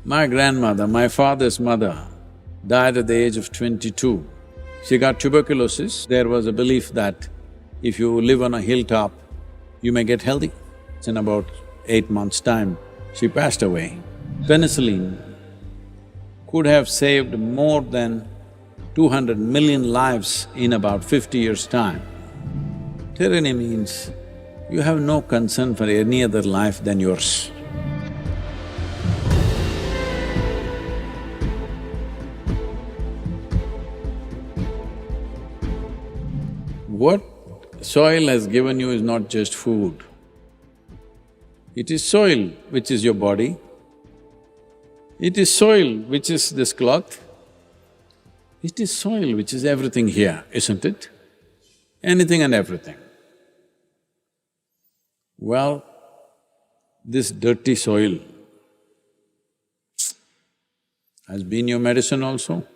My grandmother, my father's mother, died at the age of 22. She got tuberculosis. There was a belief that if you live on a hilltop, you may get healthy. In about 8 months' time, she passed away. Penicillin could have saved more than 200 million lives in about 50 years' time. Tyranny means you have no concern for any other life than yours. What soil has given you is not just food. It is soil which is your body. It is soil which is this cloth. It is soil which is everything here, isn't it? Anything and everything. Well, this dirty soil has been your medicine also.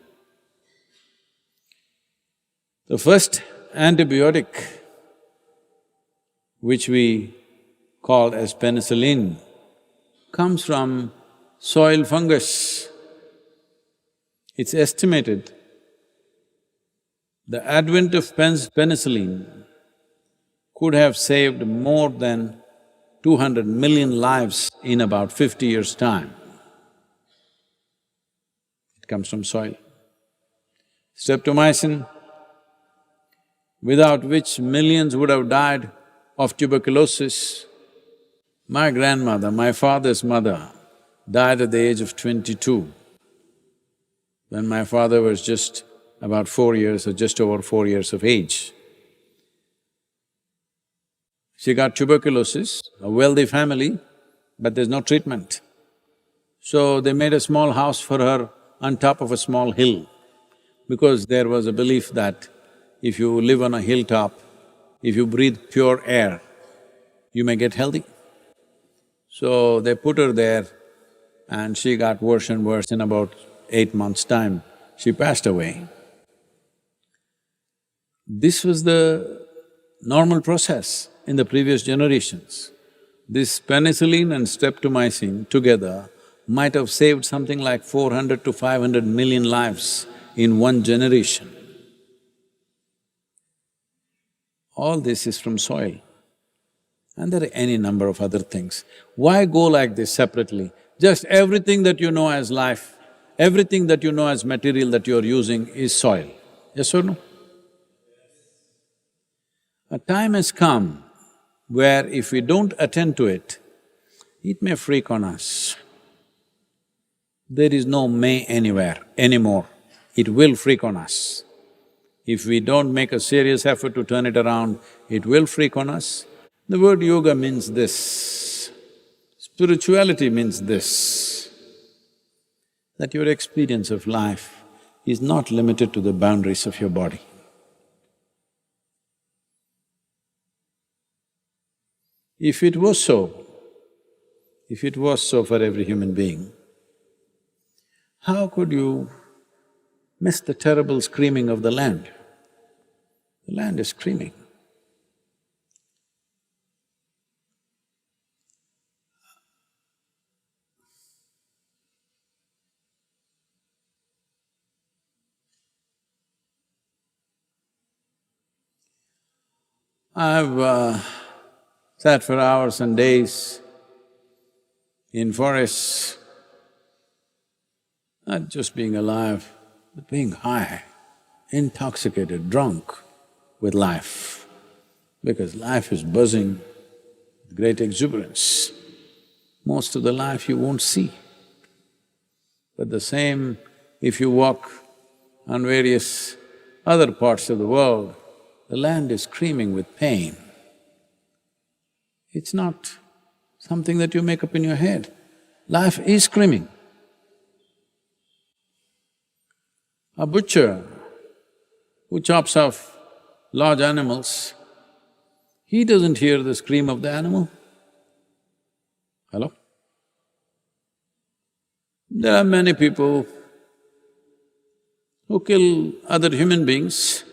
The first antibiotic, which we call as penicillin, comes from soil fungus. It's estimated the advent of penicillin could have saved more than 200 million lives in about 50 years' time. It comes from soil. Streptomycin, without which millions would have died of tuberculosis. My grandmother, my father's mother, died at the age of 22, when my father was just about 4 years or just over 4 years of age. She got tuberculosis, a wealthy family, but there's no treatment. So they made a small house for her on top of a small hill, because there was a belief that if you live on a hilltop, if you breathe pure air, you may get healthy. So they put her there and she got worse and worse. In about 8 months' time, she passed away. This was the normal process in the previous generations. This penicillin and streptomycin together might have saved something like 400 to 500 million lives in one generation. All this is from soil. And there are any number of other things. Why go like this separately? Just everything that you know as life, everything that you know as material that you're using is soil. Yes or no? A time has come where if we don't attend to it, it may freak on us. There is no may anywhere anymore, it will freak on us. If we don't make a serious effort to turn it around, it will freak on us. The word yoga means this, spirituality means this, that your experience of life is not limited to the boundaries of your body. If it was so for every human being, how could you miss the terrible screaming of the land? The land is screaming. I've sat for hours and days in forests, not just being alive, but being high, intoxicated, drunk with life, because life is buzzing with great exuberance. Most of the life you won't see. But the same, if you walk on various other parts of the world, the land is screaming with pain. It's not something that you make up in your head. Life is screaming. A butcher who chops off large animals, he doesn't hear the scream of the animal. Hello? There are many people who kill other human beings,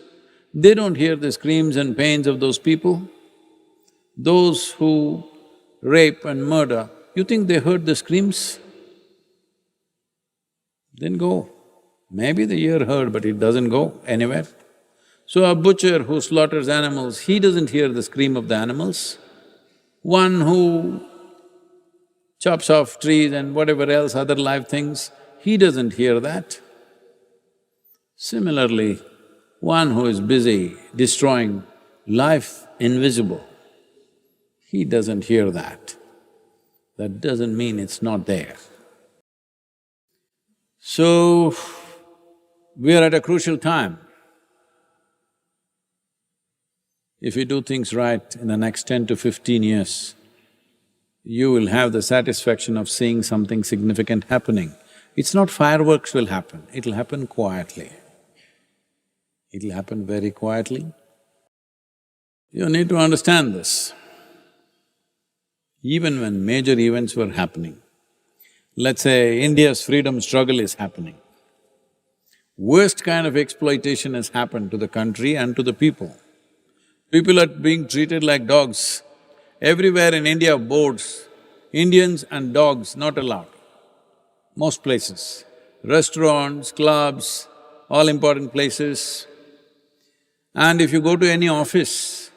they don't hear the screams and pains of those people. Those who rape and murder, you think they heard the screams? then go. Maybe the ear heard, but it doesn't go anywhere. So a butcher who slaughters animals, he doesn't hear the scream of the animals. One who chops off trees and whatever else, other live things, he doesn't hear that. Similarly, one who is busy destroying life invisible, he doesn't hear that. That doesn't mean it's not there. So, we are at a crucial time. If you do things right in the next 10 to 15 years, you will have the satisfaction of seeing something significant happening. It's not fireworks will happen, it'll happen quietly. It'll happen very quietly. You need to understand this. Even when major events were happening, let's say India's freedom struggle is happening, worst kind of exploitation has happened to the country and to the people. People are being treated like dogs. Everywhere in India, boards, Indians and dogs not allowed, most places. Restaurants, clubs, all important places. And if you go to any office,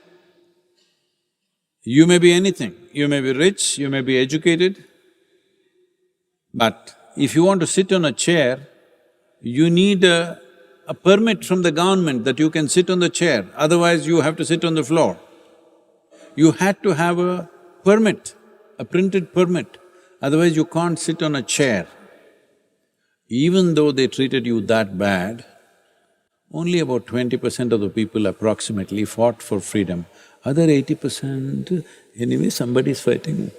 you may be anything. You may be rich, you may be educated, but if you want to sit on a chair, you need a permit from the government that you can sit on the chair, otherwise you have to sit on the floor. You had to have a permit, a printed permit, otherwise you can't sit on a chair. Even though they treated you that bad, only about 20% of the people approximately fought for freedom. Other 80%, anyway somebody's fighting.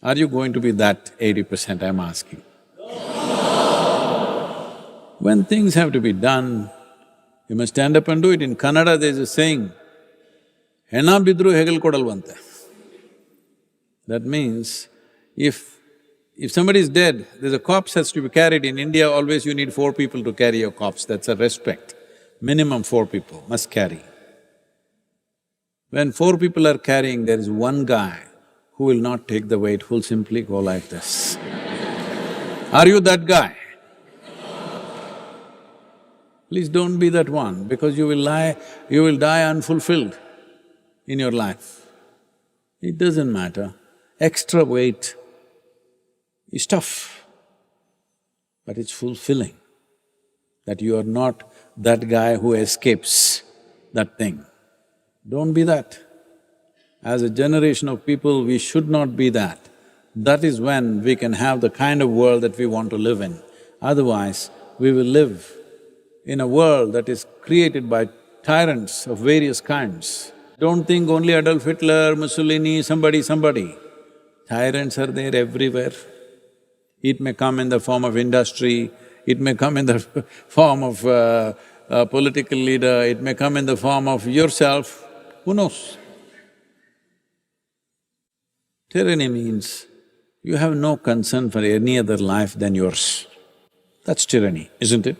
Are you going to be that 80%, I'm asking? When things have to be done, you must stand up and do it. In Kannada there's a saying, "Hena bidru hegel kodalvante." That means, if somebody is dead, there's a corpse has to be carried. In India, always you need 4 people to carry your corpse, that's a respect. Minimum 4 people must carry. When 4 people are carrying, there is one guy who will not take the weight, who'll simply go like this. Are you that guy? Please don't be that one, because you will die unfulfilled in your life. It doesn't matter. Extra weight is tough, but it's fulfilling that you are not that guy who escapes that thing. Don't be that. As a generation of people, we should not be that. That is when we can have the kind of world that we want to live in. Otherwise, we will live in a world that is created by tyrants of various kinds. Don't think only Adolf Hitler, Mussolini, somebody. Tyrants are there everywhere. It may come in the form of industry, it may come in the form of a political leader, it may come in the form of yourself, who knows? Tyranny means you have no concern for any other life than yours. That's tyranny, isn't it?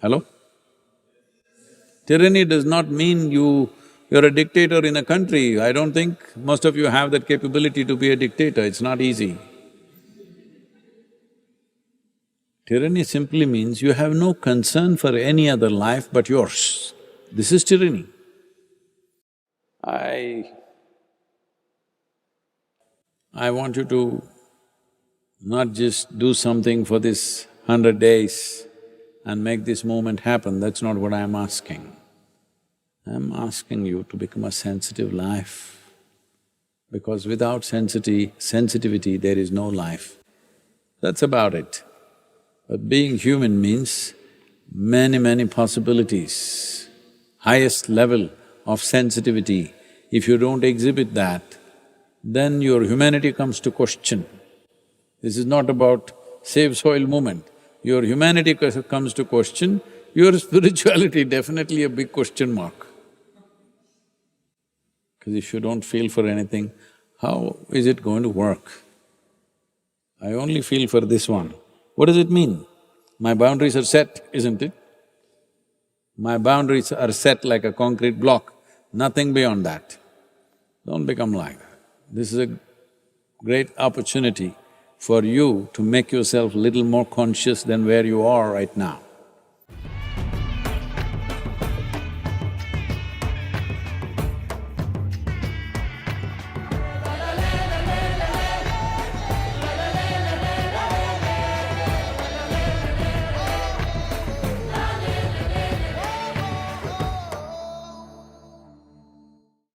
Hello? Tyranny does not mean you're a dictator in a country. I don't think most of you have that capability to be a dictator, it's not easy. Tyranny simply means you have no concern for any other life but yours. This is tyranny. I want you to not just do something for this 100 days and make this moment happen, that's not what I'm asking. I'm asking you to become a sensitive life, because without sensitivity, there is no life. That's about it. But being human means many possibilities, highest level of sensitivity. If you don't exhibit that, then your humanity comes to question. This is not about save soil movement. Your humanity comes to question, your spirituality definitely a big question mark. Because if you don't feel for anything, how is it going to work? I only feel for this one. What does it mean? My boundaries are set, isn't it? My boundaries are set like a concrete block, nothing beyond that. Don't become like that. This is a great opportunity for you to make yourself little more conscious than where you are right now.